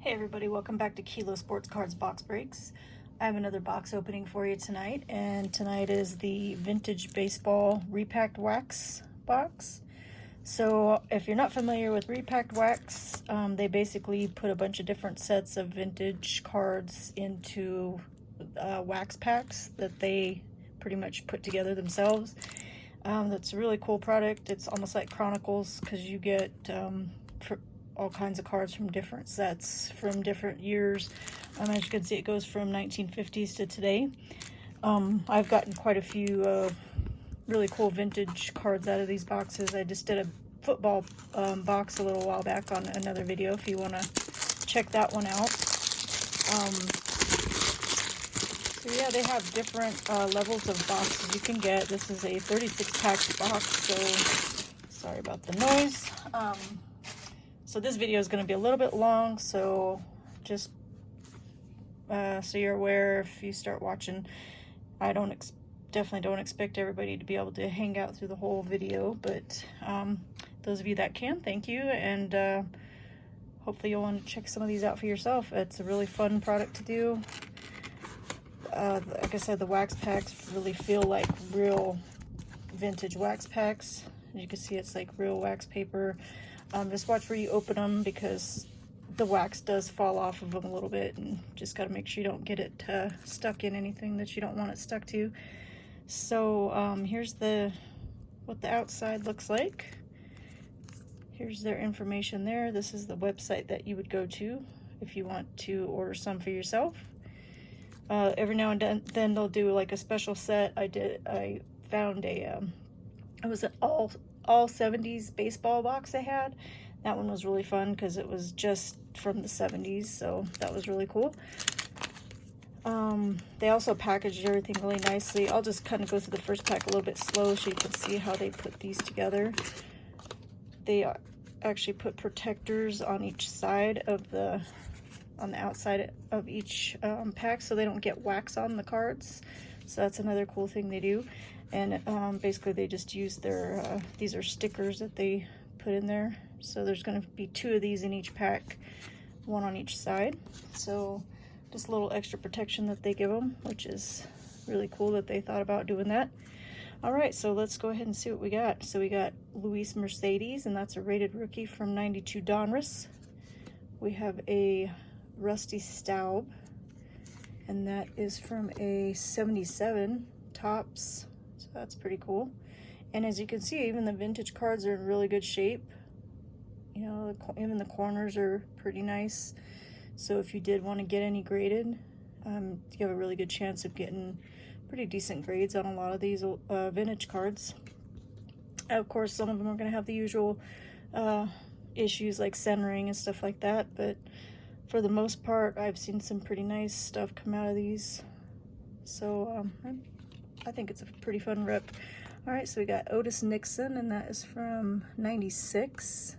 Hey everybody, welcome back to Kilo Sports Cards Box Breaks. I have another box opening for you tonight, and tonight is the Vintage Baseball Repacked Wax box. So if you're not familiar with Repacked Wax, they basically put a bunch of different sets of vintage cards into wax packs that they pretty much put together themselves. That's a really cool product. It's almost like Chronicles because you get all kinds of cards from different sets from different years. As you can see, it goes from 1950s to today. I've gotten quite a few really cool vintage cards out of these boxes. I just did a football box a little while back on another video if you want to check that one out. So yeah, they have different levels of boxes you can get. This is a 36-pack box, so sorry about the noise. So this video is going to be a little bit long, so just so you're aware if you start watching. I definitely don't expect everybody to be able to hang out through the whole video, but those of you that can, thank you, and hopefully you'll want to check some of these out for yourself. It's a really fun product to do. Like I said, the wax packs really feel like real vintage wax packs. As you can see, it's like real wax paper. Just watch where you open them because the wax does fall off of them a little bit, and just got to make sure you don't get it stuck in anything that you don't want it stuck to. So here's what the outside looks like. Here's their information there. This is the website that you would go to if you want to order some for yourself. Every now and then they'll do like a special set. I found it was an all 70s baseball box they had. That one was really fun because it was just from the 70s, so that was really cool. They also packaged everything really nicely. I'll just kind of go through the first pack a little bit slow so you can see how they put these together. They actually put protectors on each side of on the outside of each pack so they don't get wax on the cards. So that's another cool thing they do. And basically they just use their, these are stickers that they put in there. So there's going to be 2 of these in each pack, 1 on each side. So just a little extra protection that they give them, which is really cool that they thought about doing that. All right, so let's go ahead and see what we got. So we got Luis Mercedes, and that's a rated rookie from 92 Donruss. We have a Rusty Staub, and that is from a 77 Topps. So that's pretty cool. And as you can see, even the vintage cards are in really good shape. You know, even the corners are pretty nice. So if you did want to get any graded, you have a really good chance of getting pretty decent grades on a lot of these vintage cards. Of course, some of them are going to have the usual issues like centering and stuff like that, but for the most part, I've seen some pretty nice stuff come out of these. So I think it's a pretty fun rip. All right, so we got Otis Nixon, and that is from 96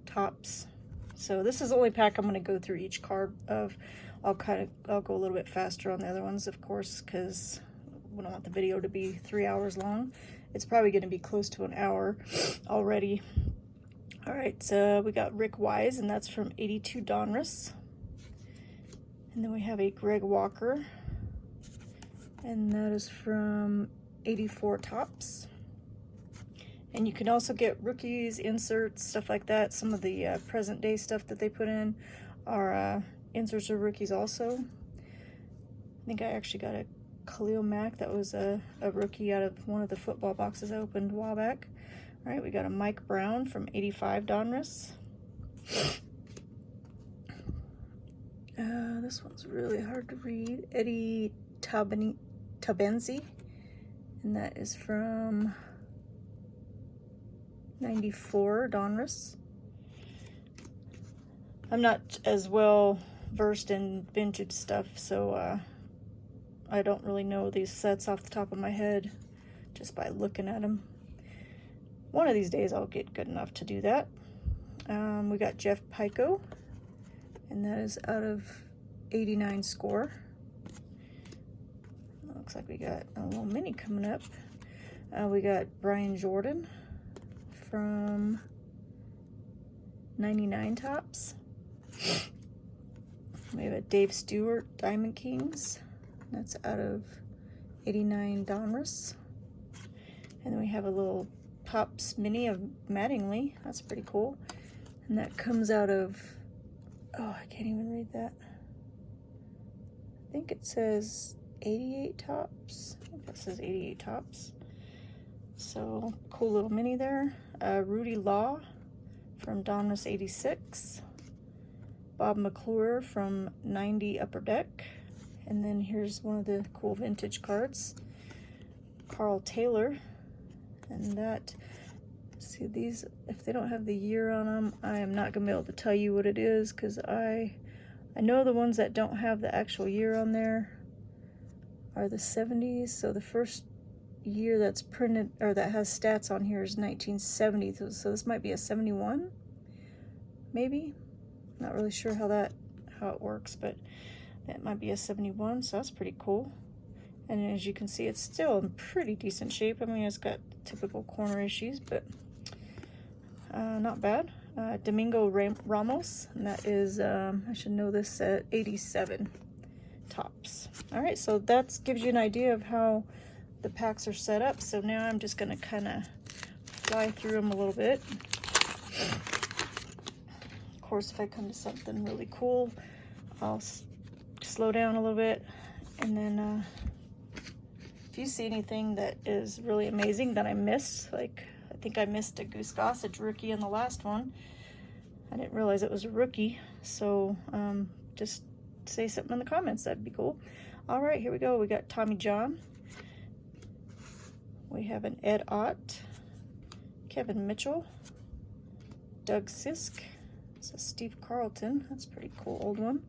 Topps. So this is the only pack I'm going to go through each card of. I'll go a little bit faster on the other ones, of course, because we don't want the video to be 3 hours long. It's probably going to be close to an hour already. All right, so we got Rick Wise, and that's from 82 Donruss. And then we have a Greg Walker, and that is from 84 Topps. And you can also get rookies, inserts, stuff like that. Some of the present day stuff that they put in are inserts of rookies also. I think I actually got a Khalil Mack. That was a rookie out of one of the football boxes I opened a while back. All right, we got a Mike Brown from 85 Donruss. This one's really hard to read. Eddie Tabenzi, and that is from 94 Donruss. I'm not as well versed in vintage stuff, so I don't really know these sets off the top of my head just by looking at them. One of these days I'll get good enough to do that. We got Jeff Pico, and that is out of 89 Score. Looks like we got a little mini coming up. We got Brian Jordan from 99 Topps. We have a Dave Stewart Diamond Kings. That's out of 89 Donruss. And then we have a little Pops Mini of Mattingly. That's pretty cool. And that comes out of, oh, I can't even read that. I think it says 88 Tops. I think that says 88 Tops. So, cool little mini there. Rudy Law from Donruss 86. Bob McClure from 90 Upper Deck. And then here's one of the cool vintage cards. Carl Taylor. And that, see these, if they don't have the year on them, I am not going to be able to tell you what it is, because I know the ones that don't have the actual year on there are the 70s. So the first year that's printed, or that has stats on here, is 1970. So this might be a 71, maybe. Not really sure how it works, but that might be a 71, so that's pretty cool. And as you can see, it's still in pretty decent shape. I mean, it's got typical corner issues, but not bad. Domingo Ramos, and that is, I should know this, at 87 Tops. All right, so that gives you an idea of how the packs are set up. So now I'm just going to kind of fly through them a little bit. Of course, if I come to something really cool, I'll slow down a little bit. And then if you see anything that is really amazing that I missed, like I think I missed a Goose Gossage rookie in the last one. I didn't realize it was a rookie, so just say something in the comments. That'd be cool. All right, here we go. We got Tommy John. We have an Ed Ott, Kevin Mitchell, Doug Sisk. It's a Steve Carlton. That's a pretty cool old one.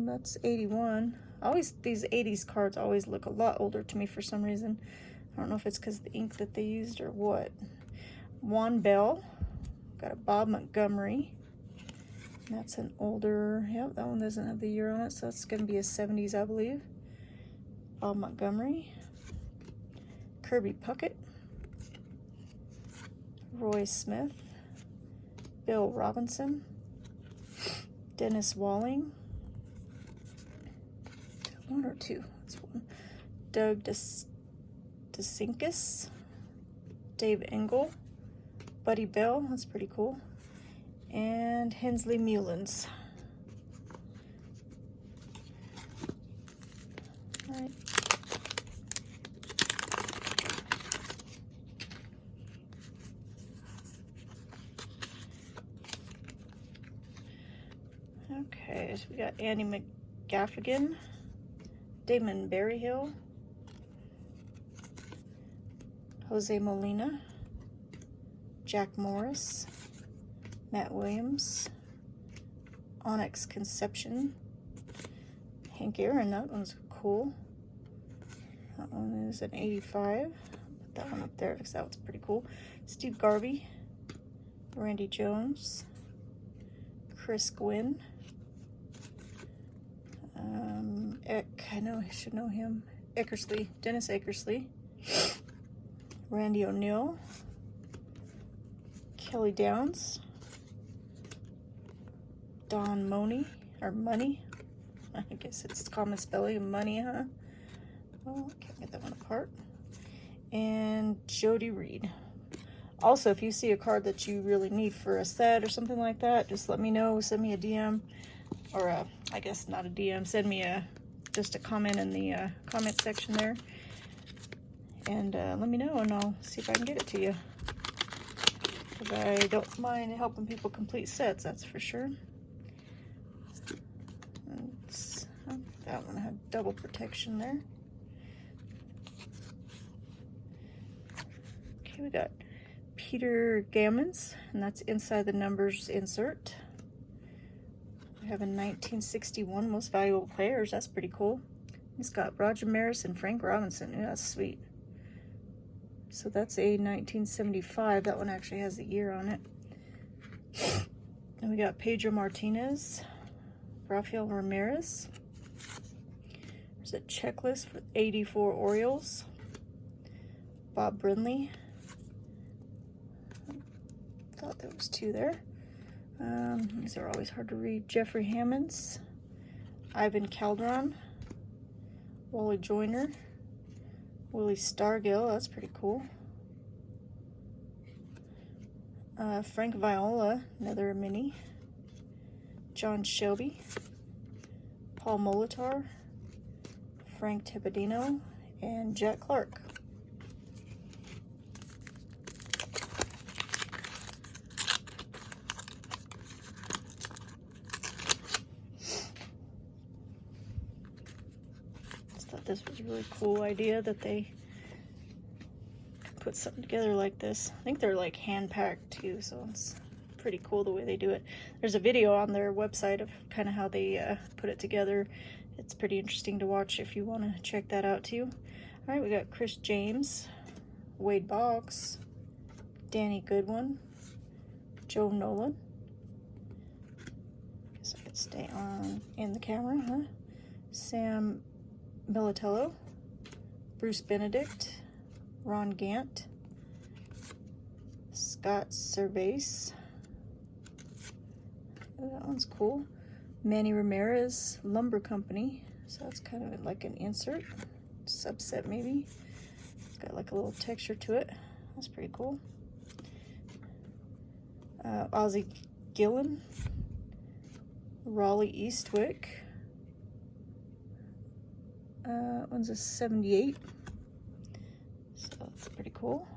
That's 81. Always, these 80s cards always look a lot older to me for some reason. I don't know if it's because of the ink that they used or what. Juan Bell. Got a Bob Montgomery. That's an older, yep, that one doesn't have the year on it, so that's going to be a 70s, I believe. Bob Montgomery. Kirby Puckett. Roy Smith. Bill Robinson. Dennis Walling. One or two? That's one. Doug DeCincus. Dave Engel. Buddy Bell, that's pretty cool. And Hensley Mullins. All right. Okay, so we got Andy McGaffigan, Damon Berryhill, Jose Molina, Jack Morris, Matt Williams, Onyx Conception, Hank Aaron, that one's cool. That one is an 85. Put that one up there because that one's pretty cool. Steve Garvey, Randy Jones, Chris Gwynn, I know I should know him. Eckersley, Dennis Eckersley, Randy O'Neill, Kelly Downs, Don Money, or Money. I guess it's common spelling, Money, huh? Oh, I can't get that one apart. And Jody Reed. Also, if you see a card that you really need for a set or something like that, just let me know. Send me a DM, or I guess not a DM. Send me just a comment in the comment section there, and let me know, and I'll see if I can get it to you. Because I don't mind helping people complete sets, that's for sure. That one had double protection there. Okay, we got Peter Gammons, and that's inside the numbers insert. We have a 1961 Most Valuable Players. That's pretty cool. He's got Roger Maris and Frank Robinson. Yeah, that's sweet. So that's a 1975. That one actually has the year on it. And we got Pedro Martinez, Rafael Ramirez. There's a checklist for 84 Orioles. Bob Brinley. Thought there was two there. These are always hard to read. Jeffrey Hammonds, Ivan Calderon, Wally Joyner, Willie Stargill, that's pretty cool. Frank Viola, another mini. John Shelby, Paul Molitor, Frank Tepedino, and Jack Clark. Just thought this was a really cool idea that they put something together like this. I think they're like hand packed too, so it's pretty cool the way they do it. There's a video on their website of kind of how they put it together. It's pretty interesting to watch if you want to check that out too. All right, we got Chris James, Wade Boggs, Danny Goodwin, Joe Nolan. Guess I could stay on in the camera, huh? Sam Militello, Bruce Benedict, Ron Gant, Scott Cervase. Oh, that one's cool. Manny Ramirez, Lumber Company. So that's kind of like an insert, subset maybe. It's got like a little texture to it. That's pretty cool. Ozzie Gillen, Raleigh Eastwick. One's a 78. So that's pretty cool.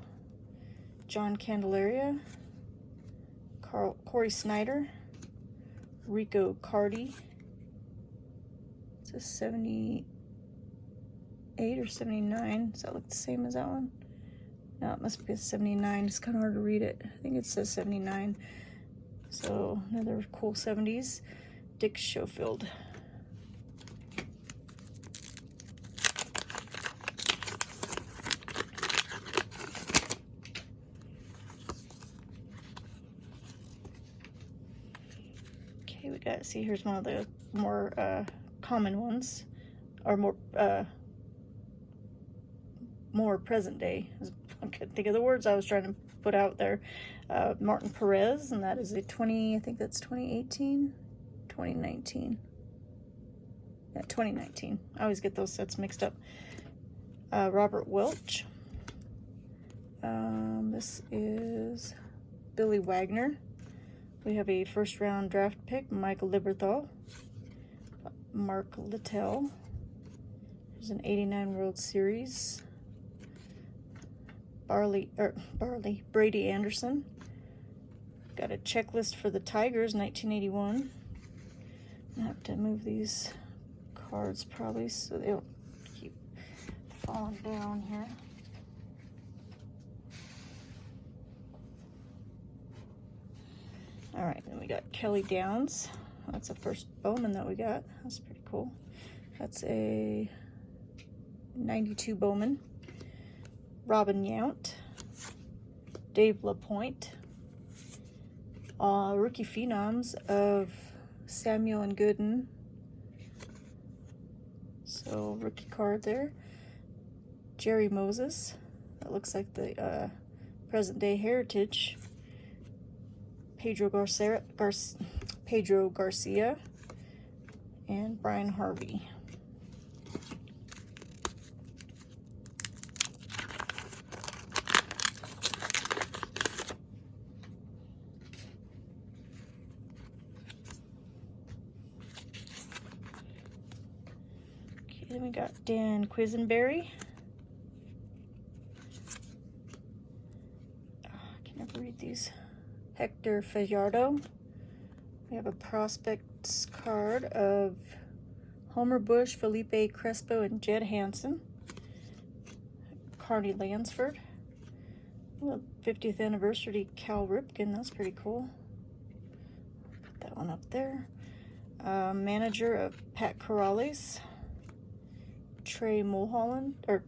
John Candelaria, Corey Snyder, Rico Cardi. It's a 78 or 79. Does that look the same as that one? No, it must be a 79. It's kind of hard to read it. I think it says 79. So another cool 70s. Dick Schofield. We got, see, here's one of the more common ones, or more present day. I couldn't think of the words I was trying to put out there. Martin Perez, and that is a 20, I think that's 2018, 2019. Yeah, 2019. I always get those sets mixed up. Robert Welch. This is Billy Wagner. We have a first round draft pick, Michael Liberthal, Mark Littell. There's an 89 World Series. Brady Anderson. Got a checklist for the Tigers, 1981. I have to move these cards probably so they don't keep falling down here. All right, then we got Kelly Downs. That's the first Bowman that we got. That's pretty cool. That's a 92 Bowman. Robin Yount. Dave LaPointe. Rookie phenoms of Samuel and Gooden. So rookie card there. Jerry Moses. That looks like the present day heritage. Pedro Garcia, and Brian Harvey. Okay, then we got Dan Quisenberry. I can never read these. Hector Fajardo. We have a prospects card of Homer Bush, Felipe Crespo, and Jed Hansen. Carney Lansford. Well, 50th anniversary Cal Ripken. That's pretty cool. Put that one up there. Manager of Pat Corrales. Terry Mulholland. If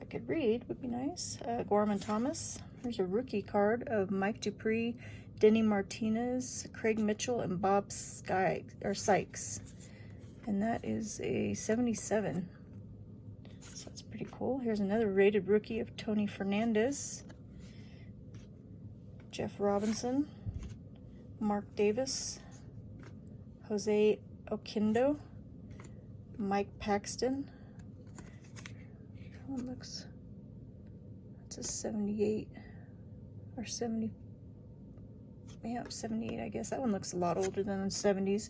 I could read, would be nice. Gorman Thomas. There's a rookie card of Mike Dupree, Denny Martinez, Craig Mitchell, and Bob Sykes. And that is a 77. So that's pretty cool. Here's another rated rookie of Tony Fernandez. Jeff Robinson, Mark Davis, Jose Oquendo, Mike Paxton. That one looks, that's a 78 or 70. Yeah, 78, I guess. That one looks a lot older than the 70s.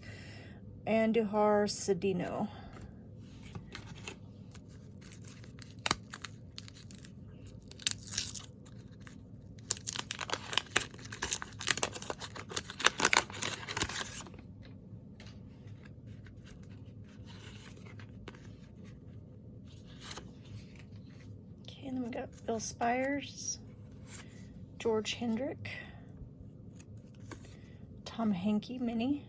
And Duhar Cedino. Okay, and then we got Bill Spires, George Hendrick, Tom Henke Mini,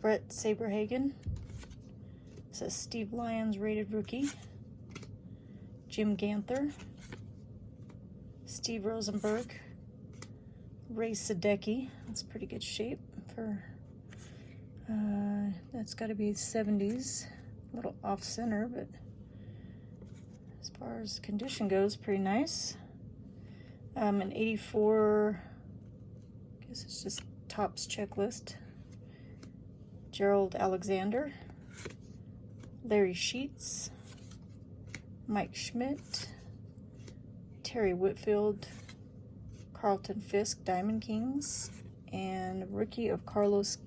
Brett Saberhagen. It says Steve Lyons rated rookie, Jim Ganther, Steve Rosenberg, Ray Sadecki. That's pretty good shape for, that's got to be 70s. A little off center, but as far as condition goes, pretty nice. An 84, I guess it's just Topps checklist. Gerald Alexander, Larry Sheets, Mike Schmidt, Terry Whitfield, Carlton Fisk Diamond Kings, and rookie of Carlos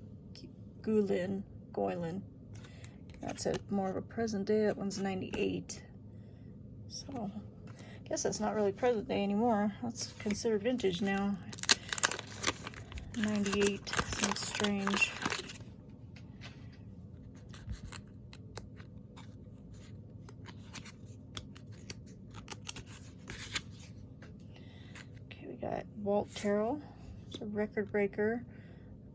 Goylin. That's more of a present day. That one's 98. So I guess that's not really present day anymore. That's considered vintage now. 98 seems strange. Okay, we got Walt Terrell, a record breaker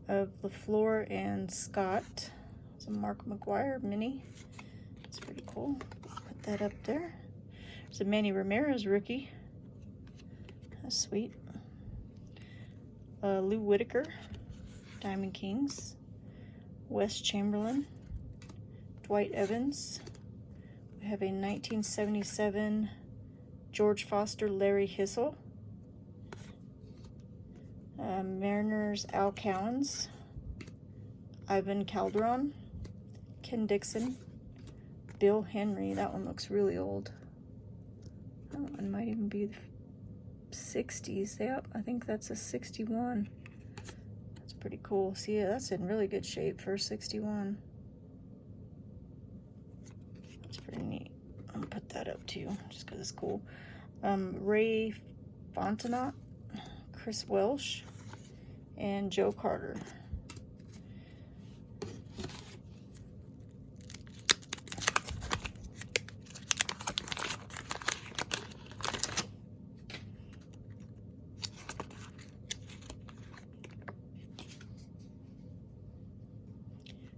of LaFleur and Scott. It's a Mark McGuire mini. It's pretty cool. Put that up there. There's a Manny Ramirez rookie. That's sweet. Lou Whitaker, Diamond Kings. Wes Chamberlain, Dwight Evans. We have a 1977 George Foster Larry Hissel. Mariners Al Cowens, Ivan Calderon, Ken Dixon, Bill Henry. That one looks really old. That one might even be the 60s. Yep, I think that's a 61. That's pretty cool. See, yeah, that's in really good shape for 61. That's pretty neat. I'll put that up too, just because it's cool. Ray Fontenot, Chris Welsh, and Joe Carter.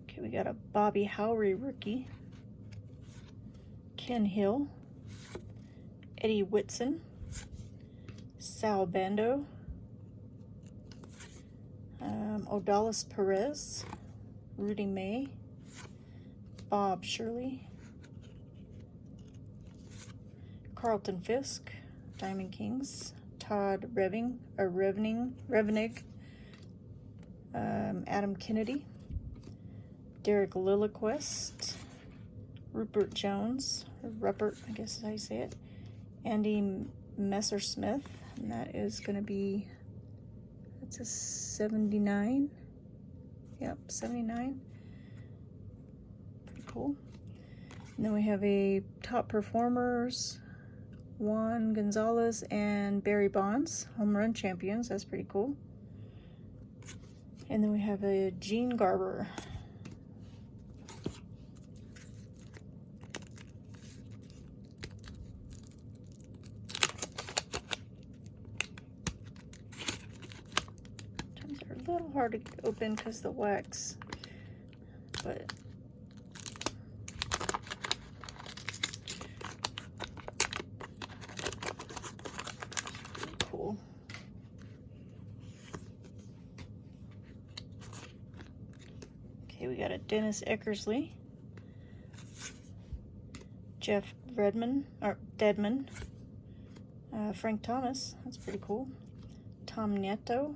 Okay, we got a Bobby Howry rookie, Ken Hill, Eddie Whitson, Sal Bando, Odalis Perez, Rudy May, Bob Shirley, Carlton Fisk, Diamond Kings, Todd Revenig, Adam Kennedy, Derek Lilliquist, Rupert Jones, or Rupert, I guess is how you say it, Andy Messersmith, and that is going to be, that's a 79. Yep, 79. Pretty cool. And then we have a Top Performers, Juan Gonzalez and Barry Bonds, home run champions. That's pretty cool. And then we have a Gene Garber. A little hard to open because the wax, but pretty cool. Okay, we got a Dennis Eckersley, Jeff Deadman, Frank Thomas, that's pretty cool. Tom Nieto.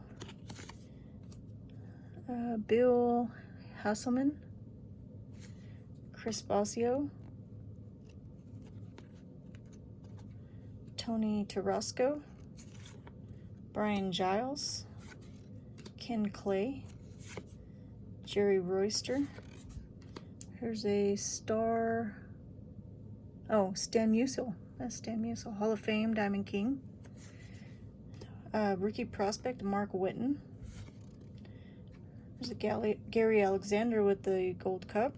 Bill Hasselman. Chris Bosio. Tony Tarasco. Brian Giles. Ken Clay. Jerry Royster. Here's a star. Oh, Stan Musial. That's Stan Musial. Hall of Fame, Diamond King. Rookie prospect, Mark Whitten. There's a Gary Alexander with the Gold Cup.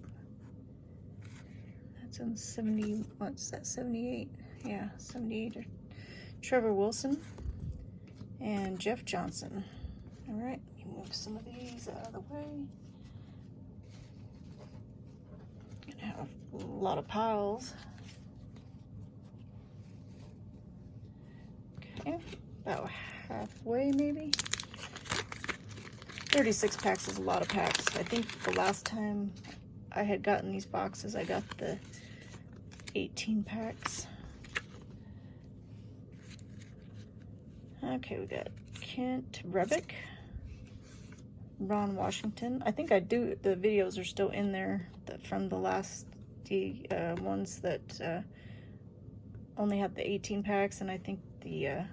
That's in 70, what's that, 78? Yeah, 78. Trevor Wilson and Jeff Johnson. All right, let me move some of these out of the way. Gonna have a lot of piles. Okay, about halfway maybe. 36 packs is a lot of packs. I think the last time I had gotten these boxes, I got the 18 packs. Okay, we got Kent Rebick, Ron Washington. I think the videos are still in there from the last, ones that only had the 18 packs, and I think the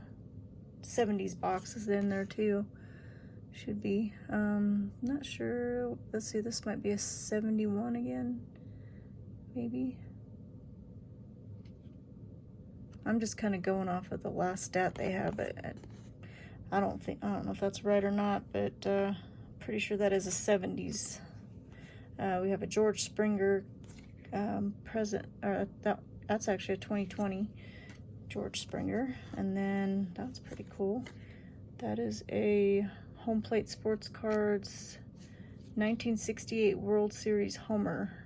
70s box is in there too. Should be. Not sure. Let's see, this might be a 71 again. Maybe. I'm just kind of going off of the last stat they have, but I don't know if that's right or not, but pretty sure that is a 70s. We have a George Springer that's actually a 2020 George Springer, and then that's pretty cool. That is a Home Plate Sports Cards 1968 World Series Homer.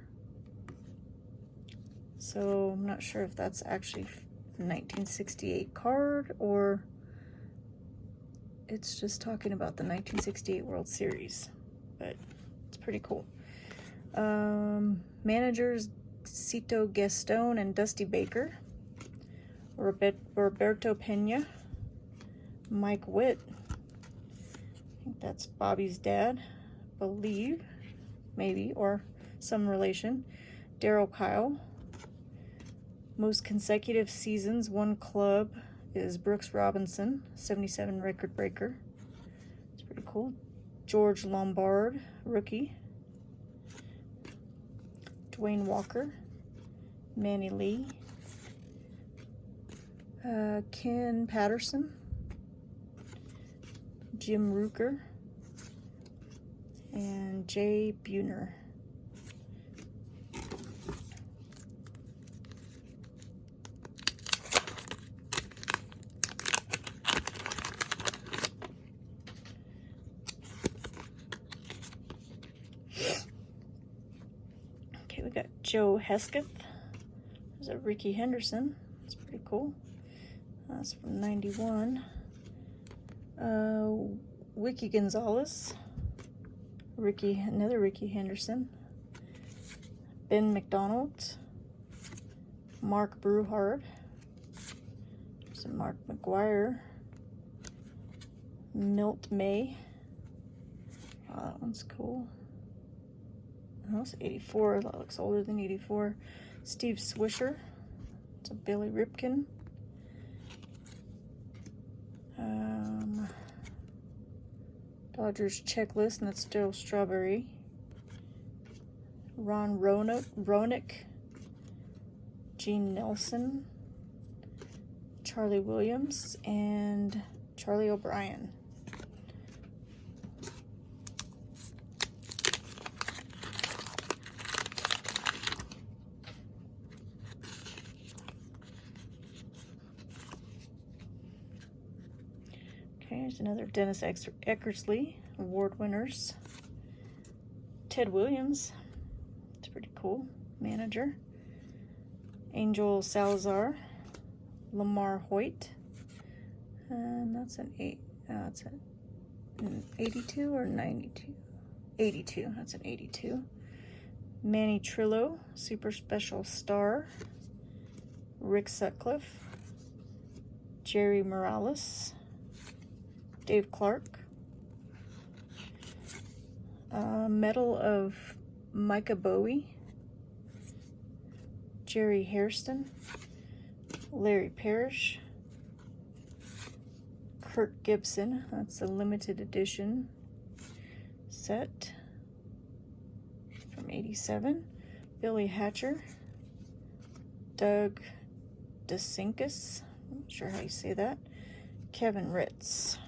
So I'm not sure if that's actually a 1968 card or it's just talking about the 1968 World Series, but it's pretty cool. Managers Cito Gaston and Dusty Baker. Roberto Pena. Mike Witt. I think that's Bobby's dad, believe, maybe, or some relation. Daryl Kyle. Most consecutive seasons, one club, is Brooks Robinson, 77 record breaker. It's pretty cool. George Lombard, rookie. Dwayne Walker. Manny Lee. Ken Patterson. Jim Rooker. And Jay Buhner. Okay, we got Joe Hesketh. There's a Ricky Henderson. That's pretty cool. That's from 91. Wiki Gonzalez. Another Ricky Henderson. Ben McDonald. Mark Bruhard. There's a Mark McGuire. Milt May. Oh, that one's cool. Oh, that's 84. That looks older than 84. Steve Swisher. It's a Billy Ripken. Dodgers checklist, and that's still Strawberry. Ron Ronick. Gene Nelson. Charlie Williams, and Charlie O'Brien. Okay, here's another Dennis Eckersley, award winners. Ted Williams, it's pretty cool, manager. Angel Salazar, Lamar Hoyt, and that's an 82 or 92? 82, that's an 82. Manny Trillo, super special star. Rick Sutcliffe. Jerry Morales, Dave Clark, Medal of Micah Bowie, Jerry Hairston, Larry Parrish, Kirk Gibson, that's a limited edition set from '87, Billy Hatcher, Doug DeCincus, I'm not sure how you say that, Kevin Ritz.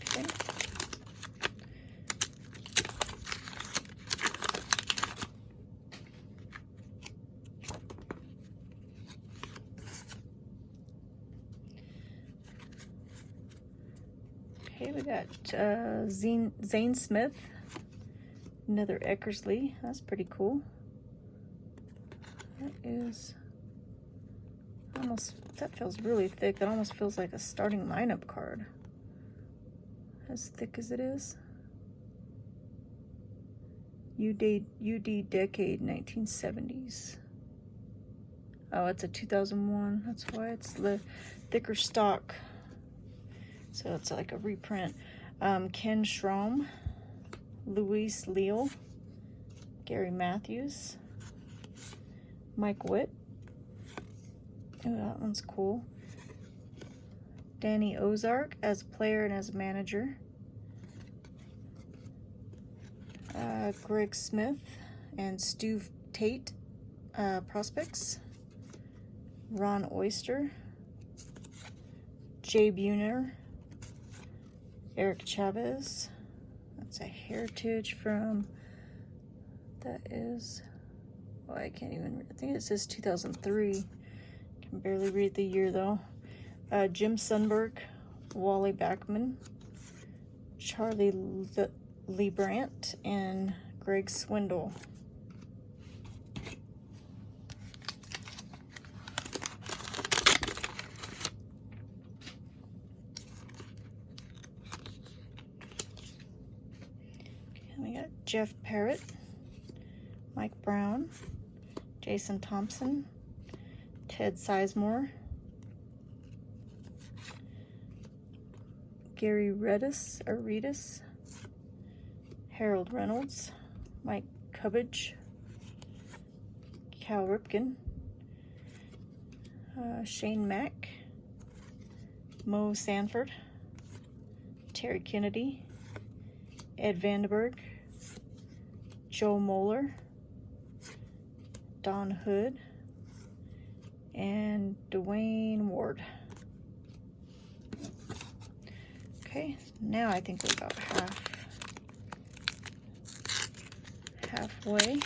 Okay. Okay, we got Zane Smith, another Eckersley. That's pretty cool. That is almost, that feels really thick. That almost feels like a starting lineup card. As thick as it is. UD Decade 1970s. Oh, it's a 2001. That's why it's the thicker stock. So it's like a reprint. Ken Schramm, Luis Leal, Gary Matthews, Mike Witt. Oh, that one's cool. Danny Ozark as a player and as a manager. Greg Smith and Stu Tate, prospects. Ron Oyster, Jay Buhner, Eric Chavez. That's a heritage from, that is, oh, I can't even, I think it says 2003. Can barely read the year though. Jim Sundberg, Wally Backman, Charlie Lee Brandt, and Greg Swindle. We got Jeff Parrott, Mike Brown, Jason Thompson, Ted Sizemore, Gary Redis, Harold Reynolds, Mike Cubbage, Cal Ripken, Shane Mack, Mo Sanford, Terry Kennedy, Ed Vandenberg, Joe Moeller, Don Hood, and Dwayne Ward. Okay, now I think we're about halfway.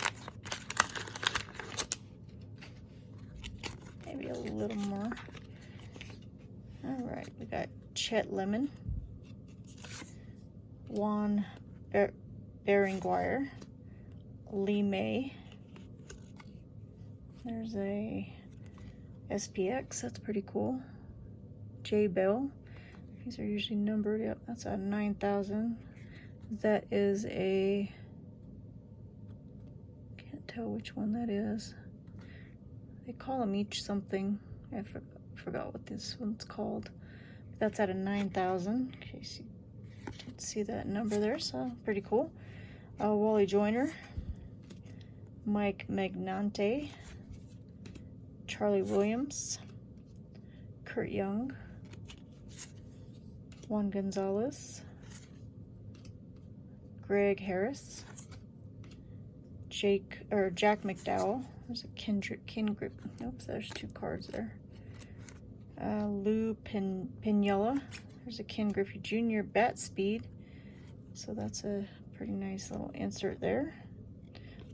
Maybe a little more. All right, we got Chet Lemon, Juan Berenguer, Lee May. There's a SPX, that's pretty cool. Jay Bell. These are usually numbered. Yep, that's a 9,000. That is a, can't tell which one that is. They call them each something. I forgot what this one's called. That's at a 9,000. In case you didn't see that number there, so pretty cool. Wally Joyner, Mike Magnante, Charlie Williams, Kurt Young, Juan Gonzalez, Greg Harris, Jack McDowell. There's a Ken nope, there's two cards there. Lou Piniella. There's a Ken Griffey Jr. bat speed. So that's a pretty nice little insert there.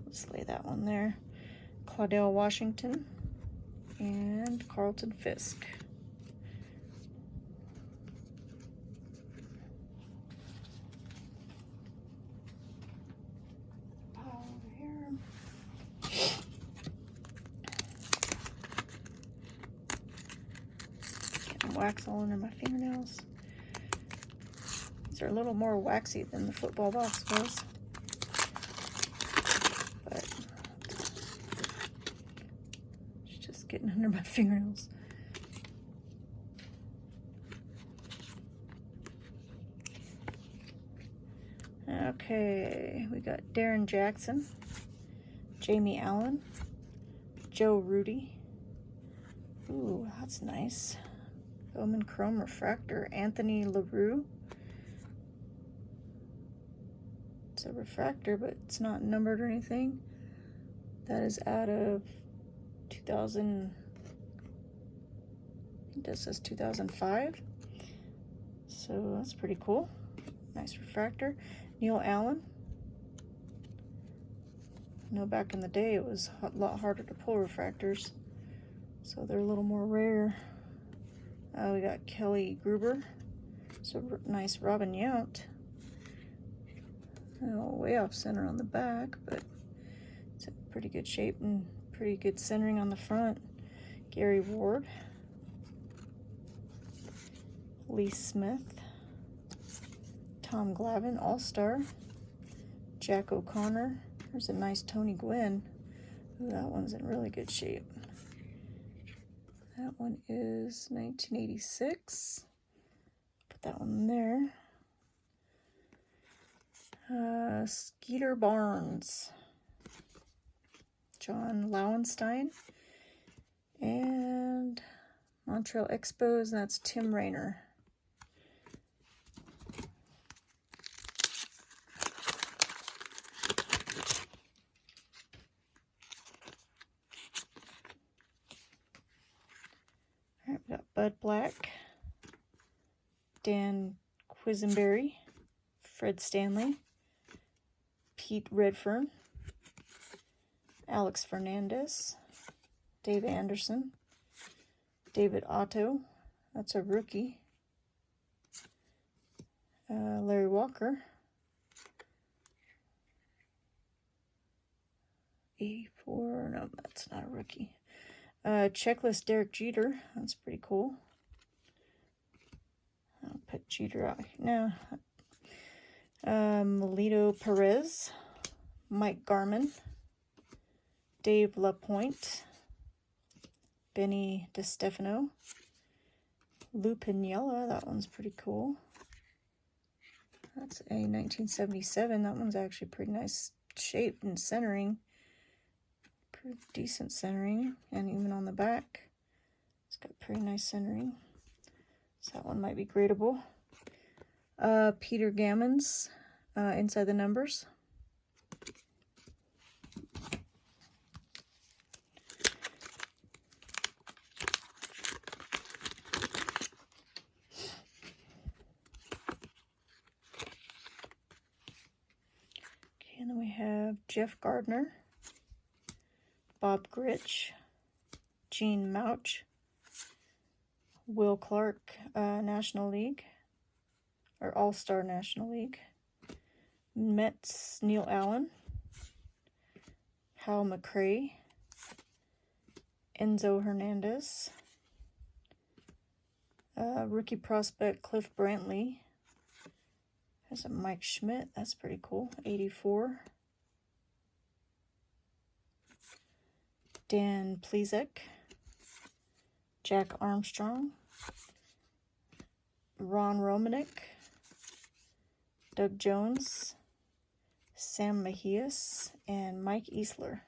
Let's lay that one there. Claudell Washington and Carlton Fisk. Wax all under my fingernails. These are a little more waxy than the football box was, but it's getting under my fingernails. Okay, we got Darren Jackson, Jamie Allen, Joe Rudy. Ooh, that's nice. Bowman Chrome Refractor, Anthony LaRue. It's a refractor, but it's not numbered or anything. That is out of 2000, it just says 2005. So that's pretty cool. Nice refractor. Neil Allen. I know back in the day it was a lot harder to pull refractors, so they're a little more rare. We got Kelly Gruber. So nice Robin Yount. Way off center on the back, but it's in pretty good shape and pretty good centering on the front. Gary Ward. Lee Smith. Tom Glavine, All-Star. Jack O'Connor. There's a nice Tony Gwynn. Ooh, that one's in really good shape. That one is 1986. Put that one there. Skeeter Barnes. John Lauenstein. And Montreal Expos, and that's Tim Raynor. All right, we got Bud Black, Dan Quisenberry, Fred Stanley, Pete Redfern, Alex Fernandez, Dave Anderson, David Otto, that's a rookie, Larry Walker, 84, no, that's not a rookie. Checklist Derek Jeter, that's pretty cool. I'll put Jeter out now. Melito Perez, Mike Garman, Dave LaPointe, Benny DeStefano, Lou Piniella, that one's pretty cool. That's a 1977, that one's actually pretty nice shape and centering. Pretty decent centering, and even on the back, it's got pretty nice centering. So that one might be gradable. Peter Gammons, Inside the Numbers. Okay, and then we have Jeff Gardner, Bob Gritch, Gene Mouch, Will Clark, National League, or All-Star National League, Mets, Neil Allen, Hal McRae, Enzo Hernandez, rookie prospect Cliff Brantley, there's a Mike Schmidt, that's pretty cool, 84, Dan Plezek, Jack Armstrong, Ron Romanek, Doug Jones, Sam Mejias, and Mike Easler.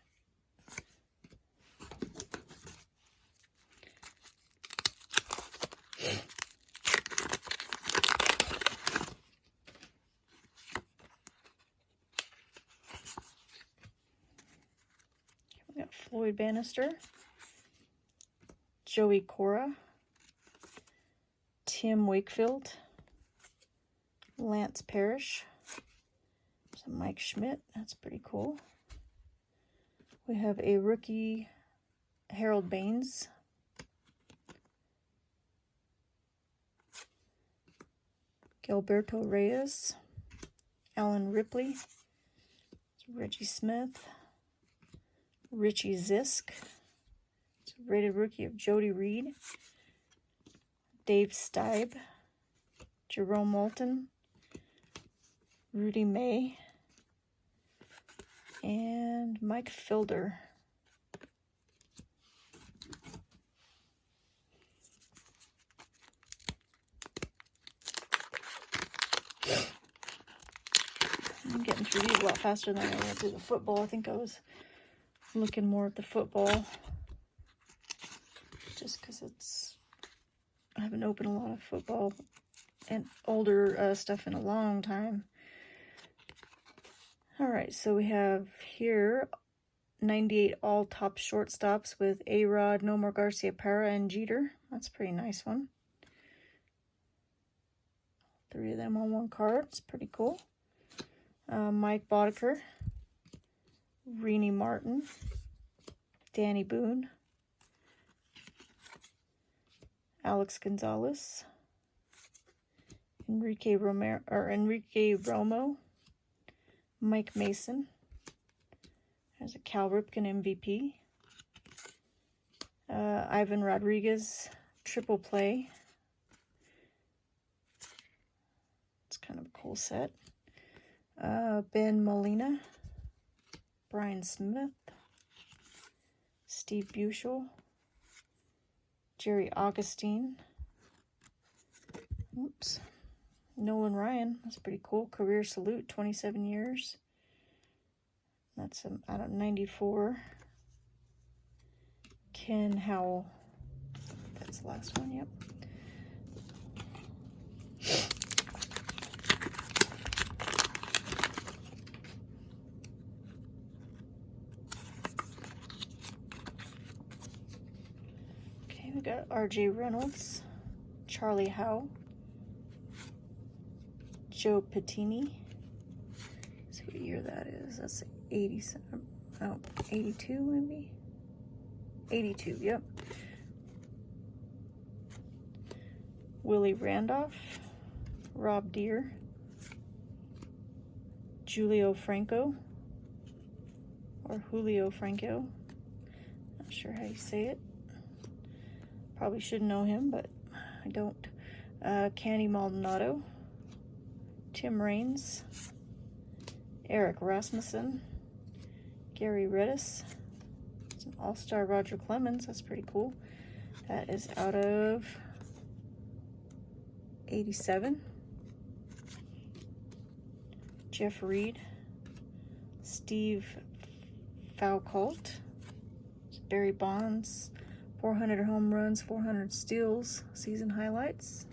We got Floyd Bannister, Joey Cora, Tim Wakefield, Lance Parrish, there's a Mike Schmidt, that's pretty cool. We have a rookie, Harold Baines, Gilberto Reyes, Alan Ripley, Reggie Smith, Richie Zisk, it's a rated rookie of Jody Reed, Dave Stibe, Jerome Moulton, Rudy May, and Mike Filder. I'm getting through these a lot faster than I went through the football. I think I was looking more at the football just because I haven't opened a lot of football and older stuff in a long time. All right, so we have here 98 all top shortstops with A-Rod, Nomar, Garcia, Parra, and Jeter. That's a pretty nice one. 3 of them on one card. It's pretty cool. Mike Boddicker, Renee Martin, Danny Boone, Alex Gonzalez, Enrique Romo, Mike Mason. There's a Cal Ripken MVP. Ivan Rodriguez, triple play. It's kind of a cool set. Ben Molina, Brian Smith, Steve Buechel, Jerry Augustine, oops, Nolan Ryan. That's pretty cool. Career salute, 27 years. That's out of 94. Ken Howell. That's the last one, yep. Okay, we got R.J. Reynolds, Charlie Howe, Joe Pettini. Let's see what year that is. That's 87. Oh, 82 maybe? 82, yep. Willie Randolph, Rob Deere, Julio Franco, or Julio Franco. Not sure how you say it. Probably should know him, but I don't. Candy Maldonado, Tim Raines, Eric Rasmussen, Gary Redis. It's an all-star Roger Clemens. That's pretty cool. That is out of 87. Jeff Reed, Steve Foucault, Barry Bonds, 400 home runs, 400 steals, season highlights.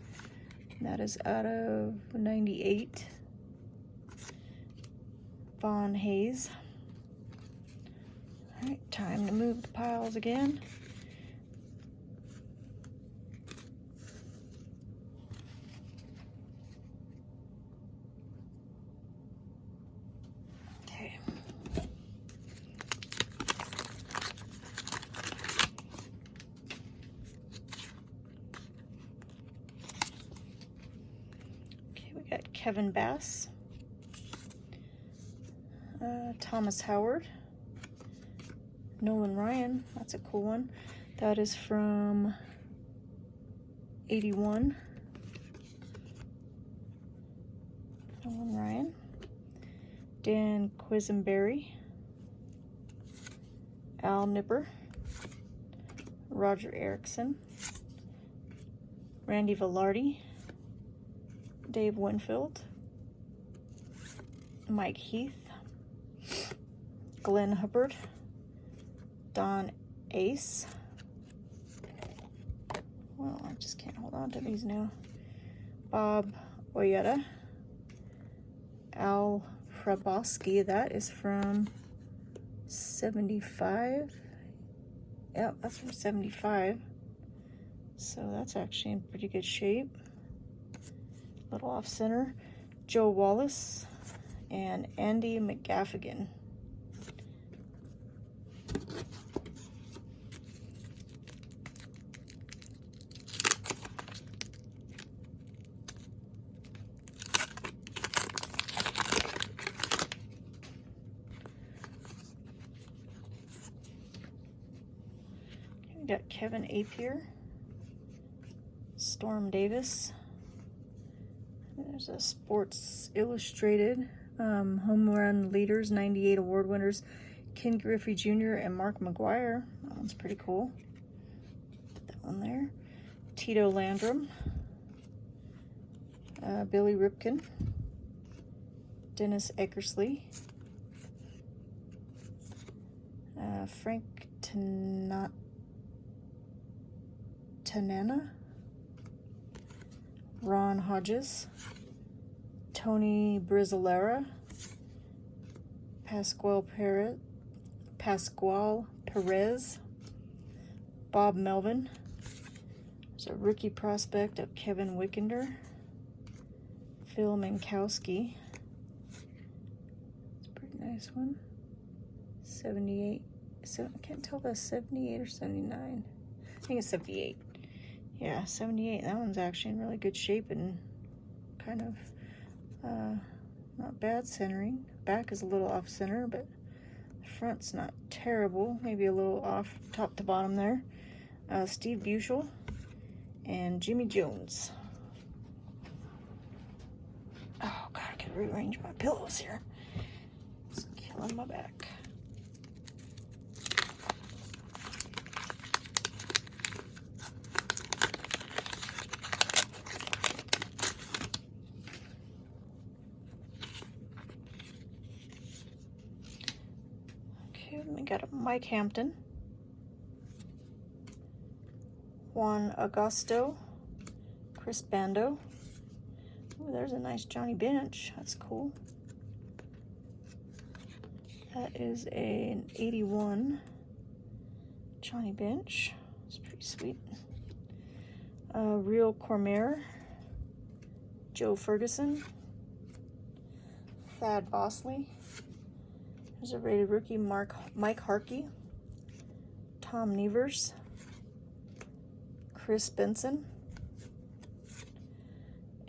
And that is out of 98. Vaughn Hayes. All right, time to move the piles again. Okay. Okay, we got Kevin Bass, Thomas Howard, Nolan Ryan. That's a cool one. That is from 81. Nolan Ryan. Dan Quisenberry, Al Nipper, Roger Erickson, Randy Velarde, Dave Winfield, Mike Heath, Glenn Hubbard, Don Ace. Well, I just can't hold on to these now. Bob Oyeta, Al Hrabowski. That is from 75. Yep, that's from 75. So that's actually in pretty good shape. Little off center. Joe Wallace and Andy McGaffigan. We got Kevin Apier, Storm Davis. There's a Sports Illustrated home run leaders, 98 award winners, Ken Griffey Jr. and Mark McGuire. That one's pretty cool. Put that one there. Tito Landrum, Billy Ripken, Dennis Eckersley, Frank Tanana, Ron Hodges, Tony Brizzolera, Pascual Perez, Bob Melvin. There's a rookie prospect of Kevin Wickender, Phil Minkowski. It's a pretty nice one. 78. So I can't tell if that's 78 or 79. I think it's 78. Yeah, 78. That one's actually in really good shape and kind of not bad centering. Back is a little off center, but the front's not terrible. Maybe a little off top to bottom there. Steve Buechel and Jimmy Jones. Oh God, I could rearrange my pillows here. It's killing my back. Okay, we got a Mike Hampton, Juan Augusto, Chris Bando. Oh, there's a nice Johnny Bench. That's cool. That is an 81 Johnny Bench. It's pretty sweet. Real Cormier, Joe Ferguson, Thad Bosley. There's a rated rookie, Mike Harkey, Tom Nevers, Chris Benson,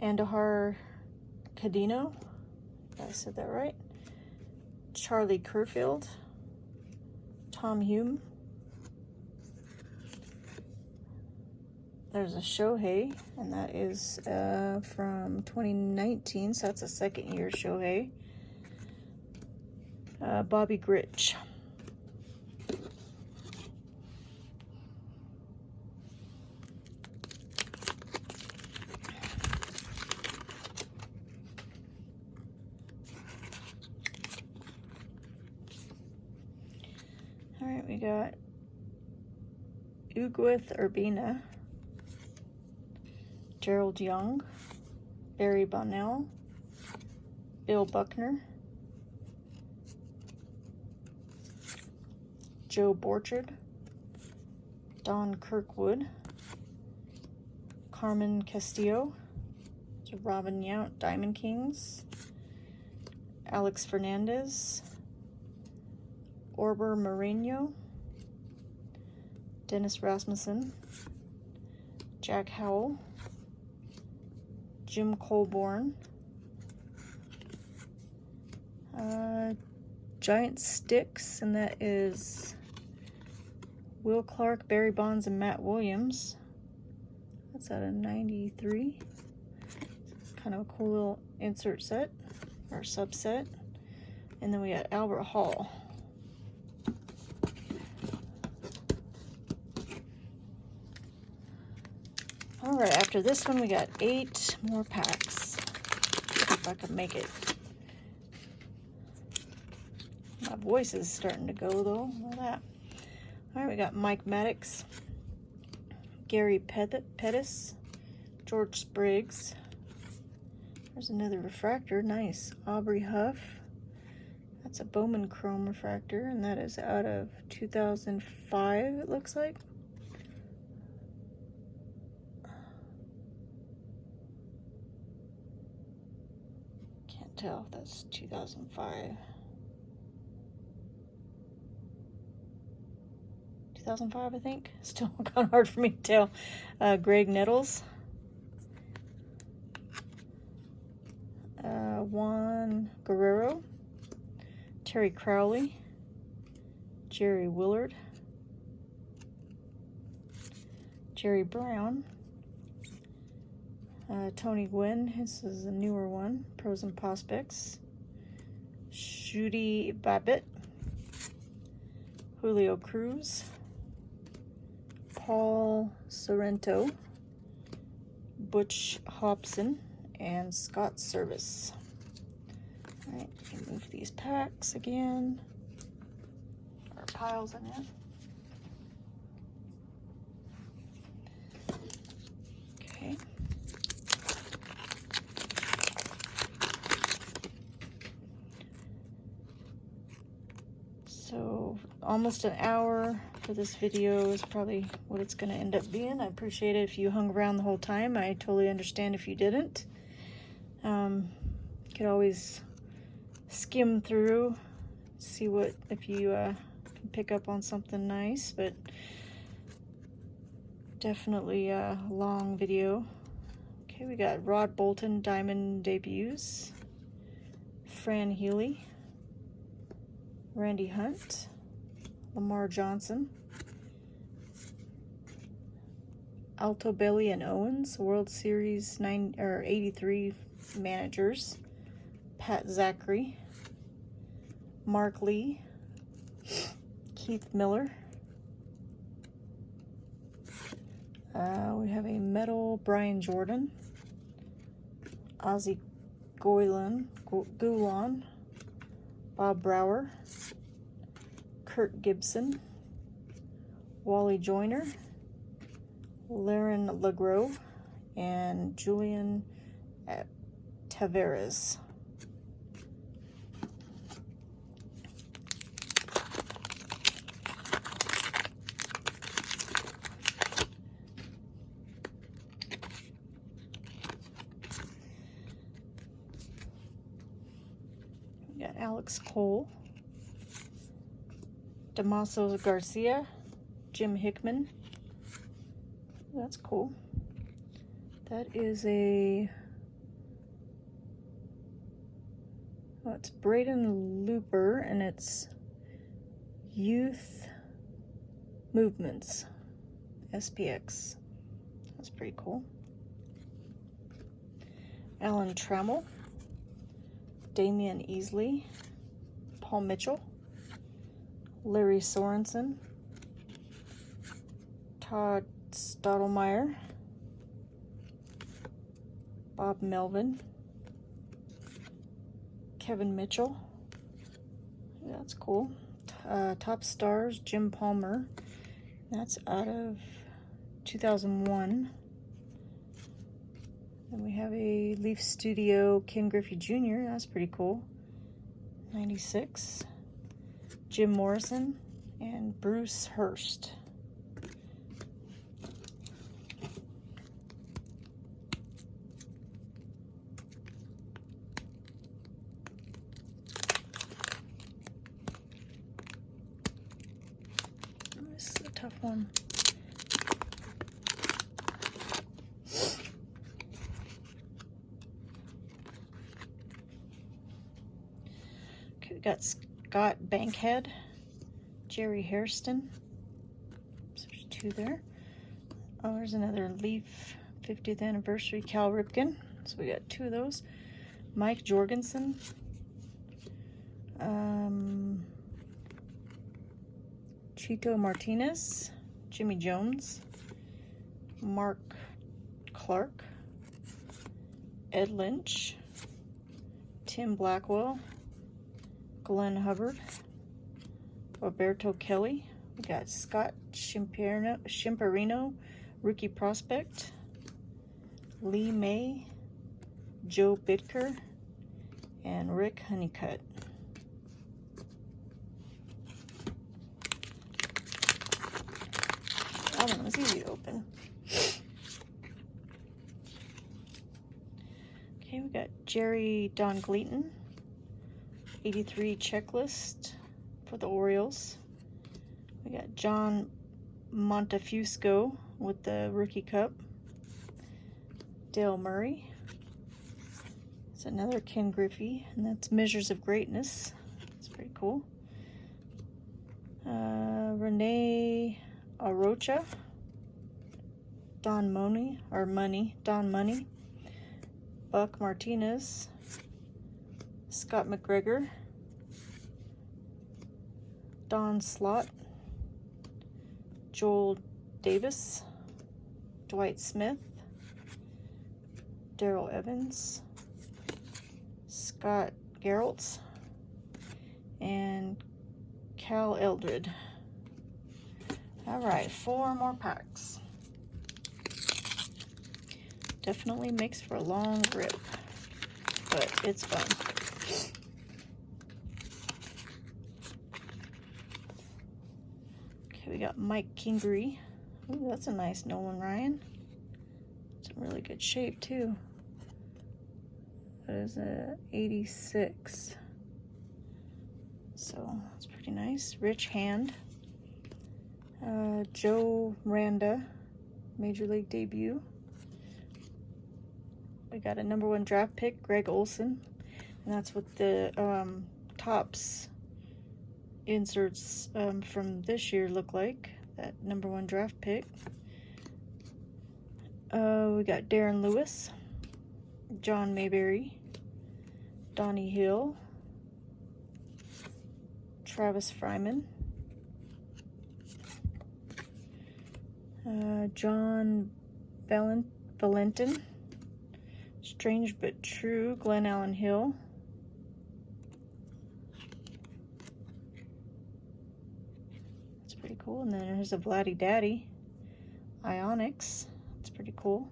Andahar Cadino, I said that right, Charlie Kerfield, Tom Hume. There's a Shohei, and that is from 2019, so that's a second year Shohei. Bobby Grich. All right, we got Uguith Urbina, Gerald Young, Barry Bonnell, Bill Buckner, Joe Borchard, Don Kirkwood, Carmen Castillo, Robin Yount, Diamond Kings, Alex Fernandez, Orber Moreno, Dennis Rasmussen, Jack Howell, Jim Colborn, Giant Sticks, and that is Will Clark, Barry Bonds, and Matt Williams. That's out of 93. It's kind of a cool little insert set, or subset. And then we got Albert Hall. All right, after this one, we got 8 more packs. See if I can make it. My voice is starting to go, though. Look at that. All right, we got Mike Maddox, Gary Pettis, George Spriggs. There's another refractor. Nice. Aubrey Huff. That's a Bowman Chrome refractor, and that is out of 2005, it looks like. Can't tell if that's 2005. 2005, I think. Still kind of hard for me to tell. Greg Nettles. Juan Guerrero. Terry Crowley. Jerry Willard. Jerry Brown. Tony Gwynn. This is a newer one. Pros and Prospects. Shooty Babbitt. Julio Cruz. Paul Sorrento, Butch Hobson, and Scott Service. Alright, we can move these packs again, or piles in it. Okay. So almost an hour for this video is probably what it's going to end up being. I appreciate it if you hung around the whole time. I totally understand if you didn't. You could always skim through, see what if you can pick up on something nice, but definitely a long video. Okay, we got Rod Bolton Diamond Debuts, Fran Healy, Randy Hunt, Lamar Johnson, Alto Belly and Owens, World Series 83 managers, Pat Zachary, Mark Lee, Keith Miller. We have a metal Brian Jordan, Ozzie Gulan, Bob Brower, Kurt Gibson, Wally Joyner, Laren LeGros, and Julian Tavares. We got Alex Cole, Damaso Garcia, Jim Hickman. That's cool. That is a, oh, it's Braden Looper, and it's Youth Movements, SPX. That's pretty cool. Alan Trammell, Damian Easley, Paul Mitchell, Larry Sorensen, Todd Stottlemyre, Bob Melvin, Kevin Mitchell. That's cool. Top Stars, Jim Palmer. That's out of 2001. Then we have a Leaf Studio Ken Griffey Jr. That's pretty cool. 96. Jim Morrison and Bruce Hurst. This is a tough one. Okay, we got Scott Bankhead, Jerry Hairston. So there's two there. Oh, there's another Leaf 50th anniversary Cal Ripken. So we got two of those. Mike Jorgensen. Chito Martinez, Jimmy Jones, Mark Clark, Ed Lynch, Tim Blackwell, Glenn Hubbard, Roberto Kelly. We got Scott Shimperino, rookie prospect, Lee May, Joe Bitker, and Rick Honeycutt. That one was easy to open. Okay, we got Jerry Don Gleaton, 83 checklist for the Orioles. We got John Montefusco with the Rookie Cup. Dale Murray. It's another Ken Griffey, and that's Measures of Greatness. It's pretty cool. Renee Arocha. Don Money. Buck Martinez. Scott McGregor. Don Slott. Joel Davis. Dwight Smith. Daryl Evans. Scott Geralt's, and Cal Eldred. All right, 4 more packs. Definitely makes for a long rip, but it's fun. Okay, we got Mike Kingery. Ooh, that's a nice Nolan Ryan. It's in really good shape too. That is a 86. So that's pretty nice. Rich hand. Joe Randa, Major League debut. We got a #1 draft pick, Greg Olson. And that's what the Topps inserts from this year look like. That #1 draft pick. We got Darren Lewis, John Mayberry, Donnie Hill, Travis Fryman, John Valentin, Strange But True, Glenn Allen Hill, that's pretty cool. And then there's a Vladdy Daddy, Ionics, that's pretty cool.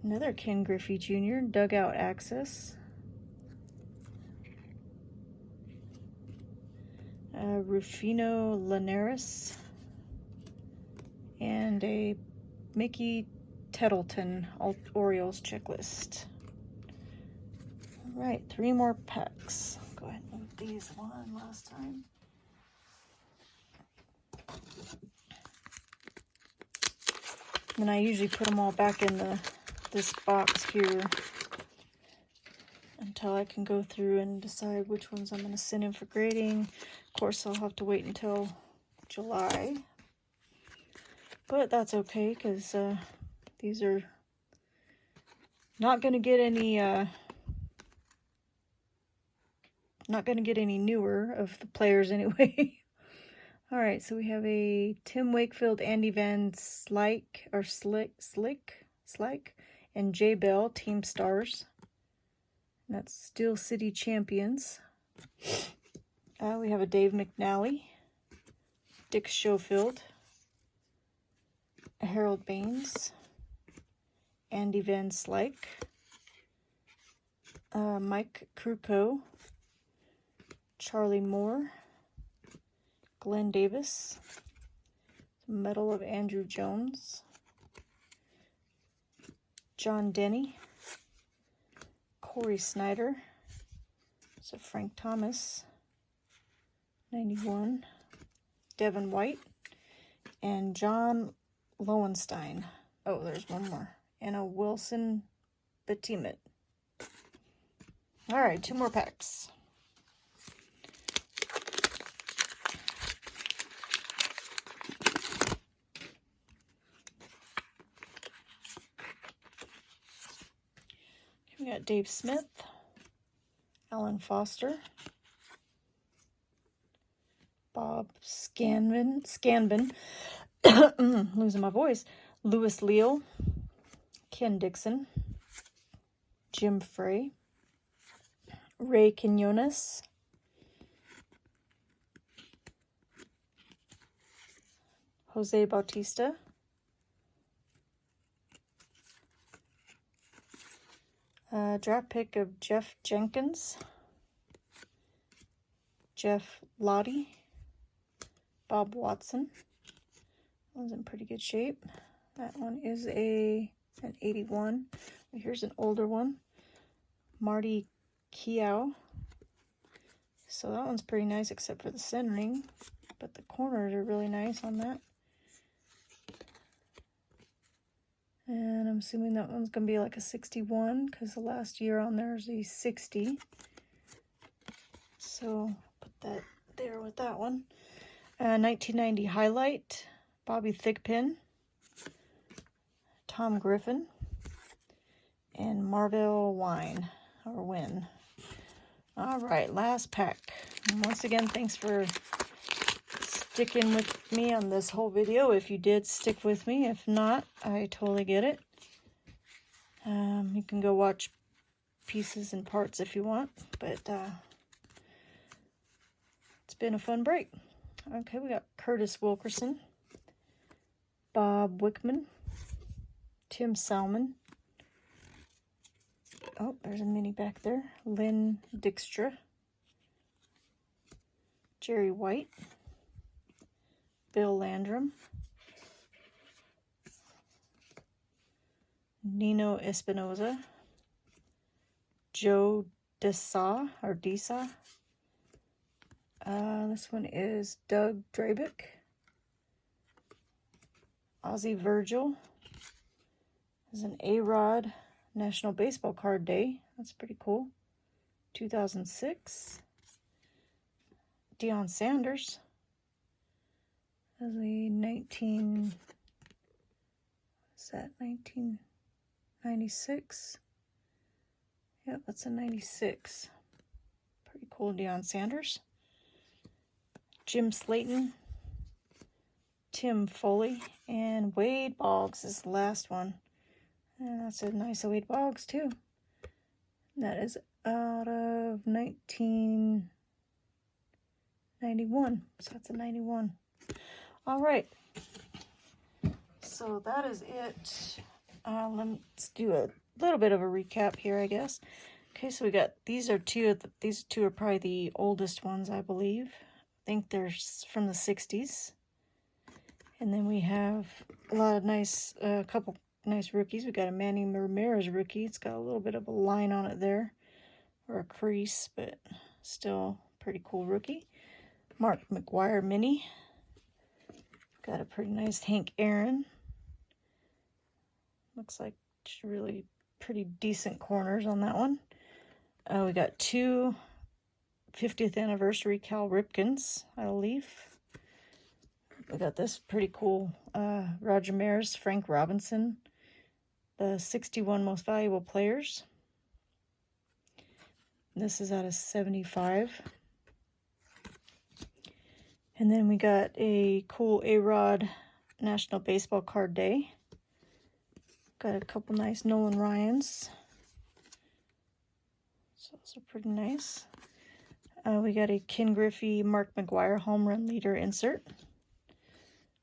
Another Ken Griffey Jr., Dugout Access. Rufino Linares. And a Mickey Tettleton Orioles checklist. All right, 3 more packs. Go ahead and move these one last time. And I usually put them all back in this box here until I can go through and decide which ones I'm going to send in for grading. Of course, I'll have to wait until July, but that's okay because these are not going to get any newer of the players anyway. All right, so we have a Tim Wakefield, Andy Van Slyke, or Slyke, and Jay Bell, Team Stars. And that's Steel City Champions. We have a Dave McNally, Dick Schofield, Harold Baines, Andy Van Slyke, Mike Krukow, Charlie Moore, Glenn Davis, Medal of Andrew Jones, John Denny, Corey Snyder, so Frank Thomas, 91, Devin White, and John Lowenstein. Oh, there's one more. And a Wilson Betimit. All right, 2 more packs. We got Dave Smith, Alan Foster, Bob Scanbin, losing my voice, Louis Leal, Ken Dixon, Jim Frey, Ray Quinones, Jose Bautista, draft pick of Jeff Jenkins, Jeff Lottie, Bob Watson. That one's in pretty good shape. That one is an 81. Here's an older one, Marty Keough. So that one's pretty nice except for the centering, but the corners are really nice on that. And I'm assuming that one's going to be like a 61 because the last year on there is a 60. So put that there with that one. 1990 highlight, Bobby Thigpen, Tom Griffin, and Marvell Wine, or Win. All right, last pack. And once again, thanks for sticking with me on this whole video. If you did stick with me, if not, I totally get it. You can go watch pieces and parts if you want, but it's been a fun break. Okay, we got Curtis Wilkerson, Bob Wickman, Tim Salmon. Oh, there's a mini back there. Lynn Dykstra, Jerry White, Bill Landrum, Nino Espinoza, Joe Desa, or Disa. This one is Doug Drabick, Ozzie Virgil. This is an A-Rod National Baseball Card Day. That's pretty cool. 2006. Deion Sanders. That's a 1996? Yeah, that's a 96. Pretty cool, Deion Sanders. Jim Slayton, Tim Foley, and Wade Boggs is the last one. And that's a nice Wade Boggs too. That is out of 1991. So that's a 91. All right. So that is it. Let's do a little bit of a recap here, I guess. Okay, so we got these two are probably the oldest ones, I believe. I think they're from the 60s. And then we have a lot of nice, couple nice rookies. We got a Manny Ramirez rookie. It's got a little bit of a line on it there, or a crease, but still pretty cool rookie. Mark McGwire mini. Got a pretty nice Hank Aaron. Looks like really pretty decent corners on that one. We got two 50th anniversary Cal Ripkens out of Leaf. We got this pretty cool Roger Maris, Frank Robinson, the 61 most valuable players. This is out of 75. And then we got a cool A-Rod National Baseball Card Day. Got a couple nice Nolan Ryans. So those are pretty nice. We got a Ken Griffey Mark McGwire home run leader insert.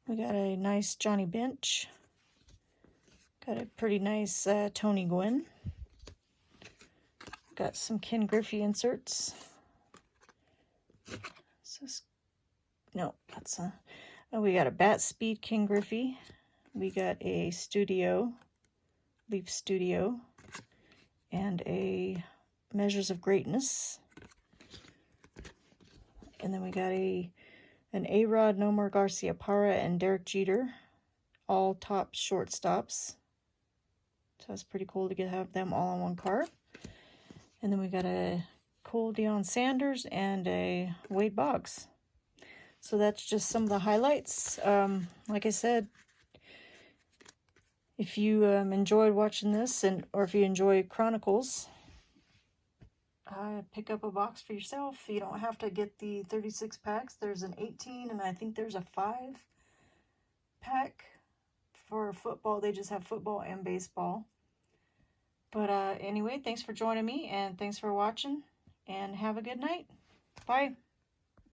We got a nice Johnny Bench. Got a pretty nice Tony Gwynn. Got some Ken Griffey inserts. No, that's a... Oh, we got a Bat Speed Ken Griffey. We got a Leaf Studio. And a Measures of Greatness. And then we got an A-Rod, Nomar Garciaparra, and Derek Jeter, all top shortstops. So that's pretty cool to have them all on one card. And then we got a cool Deion Sanders and a Wade Boggs. So that's just some of the highlights. Like I said, if you enjoyed watching this, or if you enjoy Chronicles, pick up a box for yourself. You don't have to get the 36 packs. There's an 18, and I think there's a 5-pack for football. They just have football and baseball. But anyway, thanks for joining me, and thanks for watching, and have a good night. Bye.